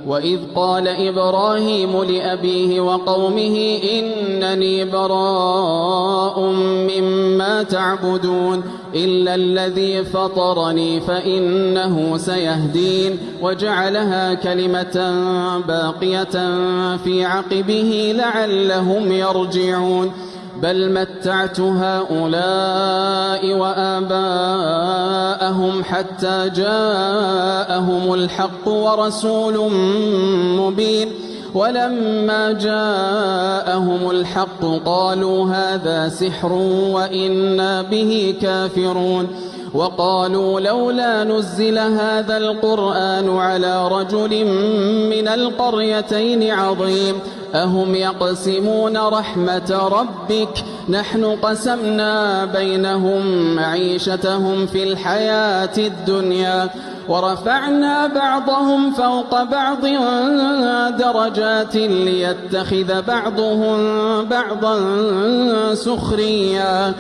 وإذ قال إبراهيم لأبيه وقومه إنني براء مما تعبدون إلا الذي فطرني فإنه سيهدين وجعلها كلمة باقية في عقبه لعلهم يرجعون بل متعت هؤلاء وآباءهم حتى جاءهم الحق ورسول مبين ولما جاءهم الحق قالوا هذا سحر وإنا به كافرون وقالوا لولا نزل هذا القرآن على رجل من القريتين عظيم أهم يقسمون رحمة ربك نحن قسمنا بينهم معيشتهم في الحياة الدنيا ورفعنا بعضهم فوق بعض درجات ليتخذ بعضهم بعضا سخريا